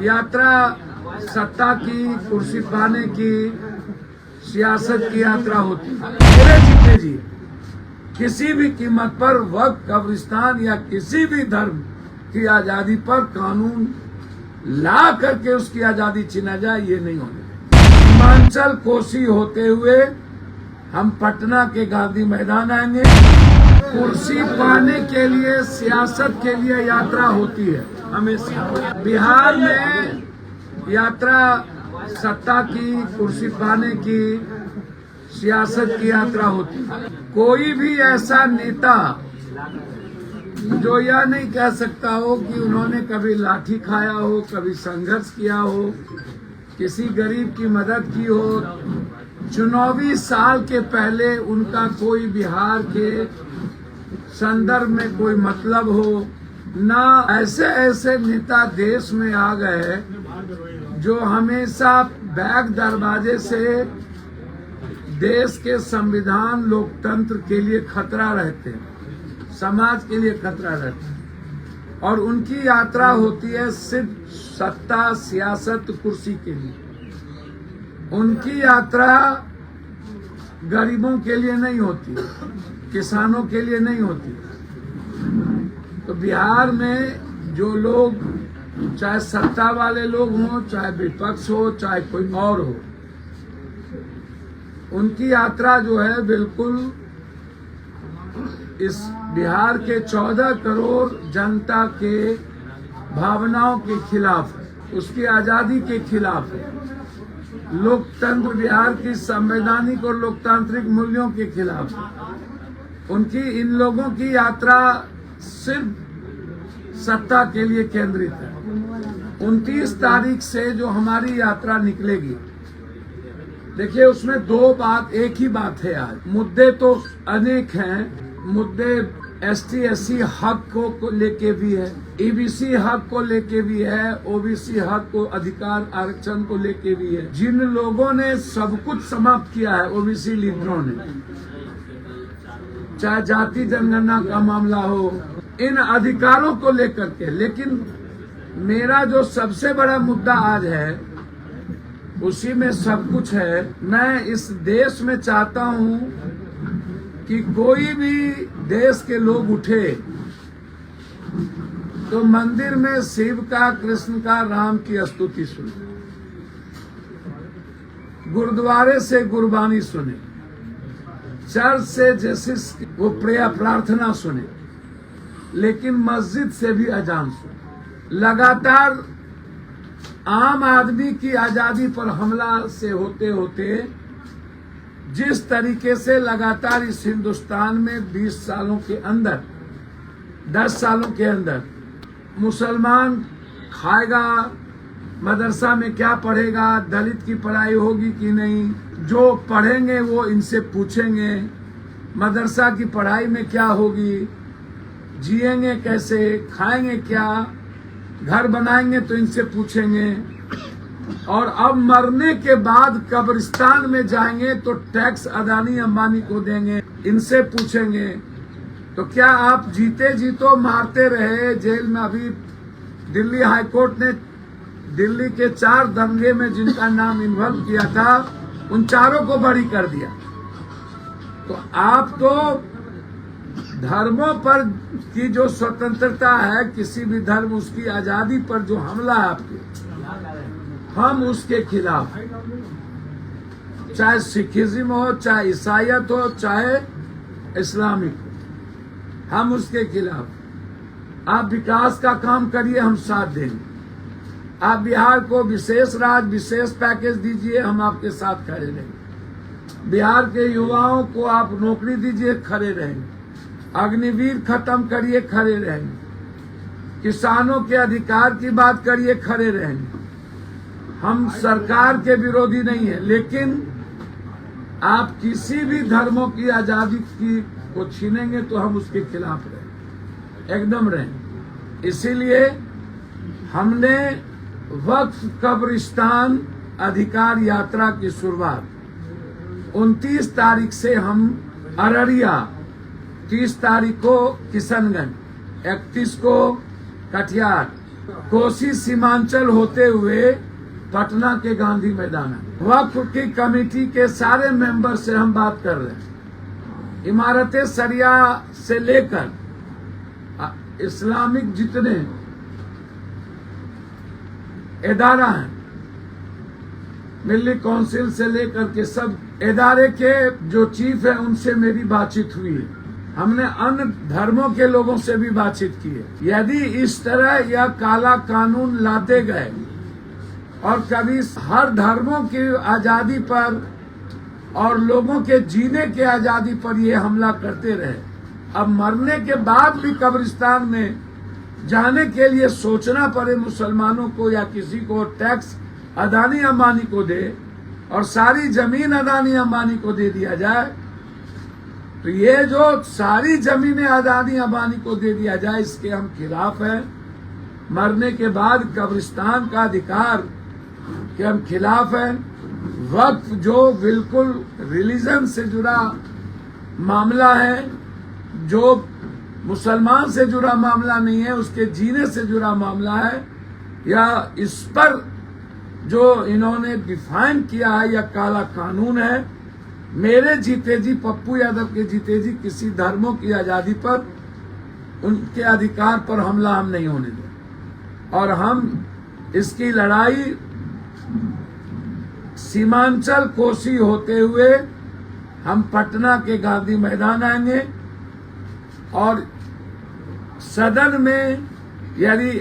यात्रा सत्ता की, कुर्सी पाने की, सियासत की यात्रा होती है। मेरे जीते जी किसी भी कीमत पर वक्त, कब्रिस्तान या किसी भी धर्म की आजादी पर कानून ला करके उसकी आजादी छीना जाए, ये नहीं होने देंगे। हिमाचल कोसी होते हुए हम पटना के गांधी मैदान आएंगे। कुर्सी पाने के लिए, सियासत के लिए यात्रा होती है हमेशा। बिहार में यात्रा सत्ता की, कुर्सी पाने की, सियासत की यात्रा होती है। कोई भी ऐसा नेता जो यह नहीं कह सकता हो कि उन्होंने कभी लाठी खाया हो, कभी संघर्ष किया हो, किसी गरीब की मदद की हो, चुनावी साल के पहले उनका कोई बिहार के संदर्भ में कोई मतलब हो ना। ऐसे ऐसे नेता देश में आ गए जो हमेशा बैक दरवाजे से देश के संविधान, लोकतंत्र के लिए खतरा रहते हैं, समाज के लिए खतरा रहता है, और उनकी यात्रा होती है सिर्फ सत्ता, सियासत, कुर्सी के लिए। उनकी यात्रा गरीबों के लिए नहीं होती, किसानों के लिए नहीं होती। तो बिहार में जो लोग, चाहे सत्ता वाले लोग हों, चाहे विपक्ष हो, चाहे कोई और हो, उनकी यात्रा जो है बिल्कुल इस बिहार के 14 करोड़ जनता के भावनाओं के खिलाफ है, उसकी आजादी के खिलाफ है, लोकतंत्र, बिहार की संवैधानिक और लोकतांत्रिक मूल्यों के खिलाफ है। उनकी, इन लोगों की यात्रा सिर्फ सत्ता के लिए केंद्रित है। 29 तारीख से जो हमारी यात्रा निकलेगी, देखिए उसमें एक ही बात है। आज मुद्दे तो अनेक हैं। मुद्दे ST SC हक को लेके भी है, EBC हक को लेके भी है, OBC हक को, अधिकार आरक्षण को लेके भी है। जिन लोगों ने सब कुछ समाप्त किया है, OBC लीडरों ने, चाहे जाति जनगणना का मामला हो, इन अधिकारों को लेकर के। लेकिन मेरा जो सबसे बड़ा मुद्दा आज है, उसी में सब कुछ है। मैं इस देश में चाहता हूं कि कोई भी देश के लोग उठे तो मंदिर में शिव का, कृष्ण का, राम की स्तुति सुने, गुरुद्वारे से गुरबानी सुने, चर्च से जैसे वो प्रार्थना सुने, लेकिन मस्जिद से भी अजान सुने। लगातार आम आदमी की आजादी पर हमला से होते होते जिस तरीके से लगातार इस हिंदुस्तान में 20 सालों के अंदर, 10 सालों के अंदर मुसलमान खाएगा, मदरसा में क्या पढ़ेगा, दलित की पढ़ाई होगी कि नहीं, जो पढ़ेंगे वो इनसे पूछेंगे मदरसा की पढ़ाई में क्या होगी, जिएंगे कैसे, खाएंगे क्या, घर बनाएंगे तो इनसे पूछेंगे, और अब मरने के बाद कब्रिस्तान में जाएंगे तो टैक्स अदानी अंबानी को देंगे, इनसे पूछेंगे। तो क्या आप जीते जी तो मारते रहे जेल में? अभी दिल्ली हाईकोर्ट ने दिल्ली के 4 दंगे में जिनका नाम इन्वॉल्व किया था, उन चारों को बरी कर दिया। तो आप तो धर्मों पर की जो स्वतंत्रता है, किसी भी धर्म, उसकी आजादी पर जो हमला है आपके, हम उसके खिलाफ, चाहे सिखिज्म हो, चाहे ईसाईयत हो, चाहे इस्लामिक हो, हम उसके खिलाफ। आप विकास का काम करिए, हम साथ देंगे। आप बिहार को विशेष राज्य, विशेष पैकेज दीजिए, हम आपके साथ खड़े रहेंगे। बिहार के युवाओं को आप नौकरी दीजिए, खड़े रहेंगे। अग्निवीर खत्म करिए, खड़े रहेंगे। किसानों के अधिकार की बात करिए, खड़े रहेंगे। हम सरकार के विरोधी नहीं है, लेकिन आप किसी भी धर्मों की आजादी को छीनेंगे तो हम उसके खिलाफ रहेंगे, एकदम रहेंगे। इसीलिए हमने वक्फ कब्रिस्तान अधिकार यात्रा की शुरुआत 29 तारीख से हम अररिया, 30 तारीख को किशनगंज, 31 को कटिहार, कोसी सीमांचल होते हुए पटना के गांधी मैदान है। वक्फ की कमेटी के सारे मेंबर से हम बात कर रहे हैं। इमारतें सरिया से लेकर इस्लामिक जितने इदारा हैं, मिल्ली काउंसिल से लेकर के सब इदारे के जो चीफ है उनसे मेरी बातचीत हुई है। हमने अन्य धर्मों के लोगों से भी बातचीत की है। यदि इस तरह यह काला कानून लाते गए और कभी हर धर्मों की आजादी पर और लोगों के जीने के आजादी पर ये हमला करते रहे, अब मरने के बाद भी कब्रिस्तान में जाने के लिए सोचना पड़े मुसलमानों को या किसी को टैक्स अदानी अंबानी को दे और सारी जमीन अदानी अंबानी को दे दिया जाए, तो ये जो सारी जमीनें अदानी अंबानी को दे दिया जाए इसके हम खिलाफ हैं। मरने के बाद कब्रिस्तान का अधिकार के हम खिलाफ हैं। वक्फ जो बिल्कुल रिलीजन से जुड़ा मामला है, जो मुसलमान से जुड़ा मामला नहीं है, उसके जीने से जुड़ा मामला है, या इस पर जो इन्होंने डिफाइन किया है यह काला कानून है। मेरे जीते जी, पप्पू यादव के जीते जी किसी धर्मों की आजादी पर, उनके अधिकार पर हमला हम नहीं होने दें। और हम इसकी लड़ाई सीमांचल कोसी होते हुए हम पटना के गांधी मैदान आएंगे और सदन में यदि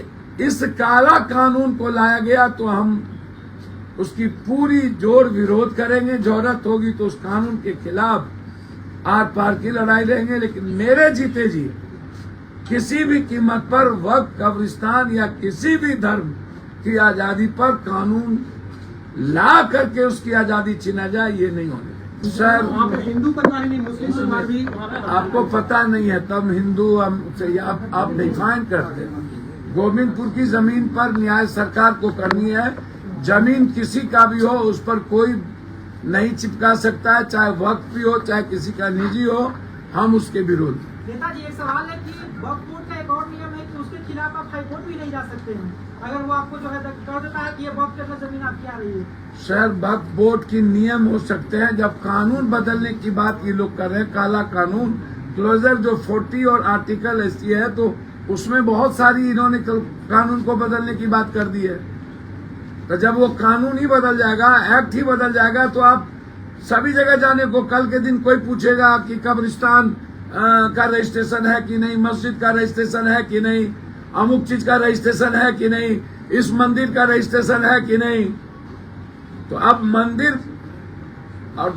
इस काला कानून को लाया गया तो हम उसकी पूरी जोर विरोध करेंगे। जरूरत होगी तो उस कानून के खिलाफ आर पार की लड़ाई लड़ेंगे। लेकिन मेरे जीते जी किसी भी कीमत पर वक्फ, कब्रिस्तान या किसी भी धर्म की आजादी पर कानून ला करके उसकी आजादी छीना जाए, ये नहीं होने देंगे। सर, वहाँ पे हिंदू परिवार नहीं, मुस्लिम परिवार भी आपको पता नहीं है, तब हिंदू हम आप डिफाइन करते हैं। गोविंदपुर की जमीन पर न्याय सरकार को करनी है। जमीन किसी का भी हो उस पर कोई नहीं चिपका सकता है, चाहे वक्फ भी हो चाहे किसी का निजी हो, हम उसके विरोध। नेताजी, एक सवाल है कि वक्फ बोर्ड का एक और नियम है कि उसके खिलाफ आप हाईकोर्ट भी नहीं जा सकते हैं अगर वो आपको जो है कर देता है कि ये वक्फ के जमीन आपकी आ रही है। सर, वक्फ बोर्ड की नियम हो सकते हैं, जब कानून बदलने की बात ये लोग कर रहे हैं, काला कानून क्लोजर जो 40 और आर्टिकल ऐसी है, तो उसमें बहुत सारी इन्होंने कानून को बदलने की बात कर दी है। तो जब वो कानून ही बदल जाएगा, एक्ट ही बदल जाएगा, तो आप सभी जगह जाने को, कल के दिन कोई पूछेगा कि कब्रिस्तान का रजिस्ट्रेशन है कि नहीं, मस्जिद का रजिस्ट्रेशन है कि नहीं, अमुक चीज का रजिस्ट्रेशन है कि नहीं, इस मंदिर का रजिस्ट्रेशन है कि नहीं। तो अब मंदिर और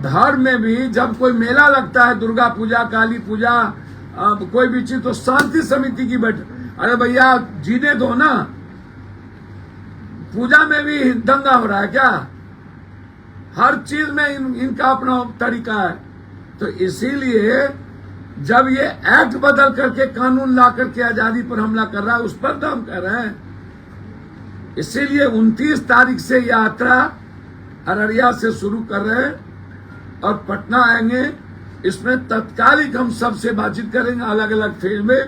धर्म में भी जब कोई मेला लगता है, दुर्गा पूजा, काली पूजा, कोई भी चीज, तो शांति समिति की बैठक, अरे भैया जीने दो ना। पूजा में भी दंगा हो रहा है क्या? हर चीज में इनका अपना तरीका है। तो इसीलिए जब ये एक्ट बदल करके कानून ला करके आजादी पर हमला कर रहा है, उस पर तो हम कह रहे हैं। इसीलिए 29 तारीख से यात्रा अररिया से शुरू कर रहे हैं और पटना आएंगे। इसमें तत्कालिक हम सबसे बातचीत करेंगे अलग अलग फेज में।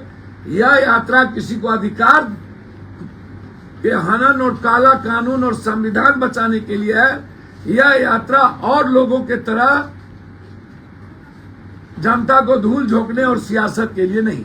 यह यात्रा किसी को अधिकार के हनन और काला कानून और संविधान बचाने के लिए है। यह यात्रा और लोगों के तरह जनता को धूल झोंकने और सियासत के लिए नहीं।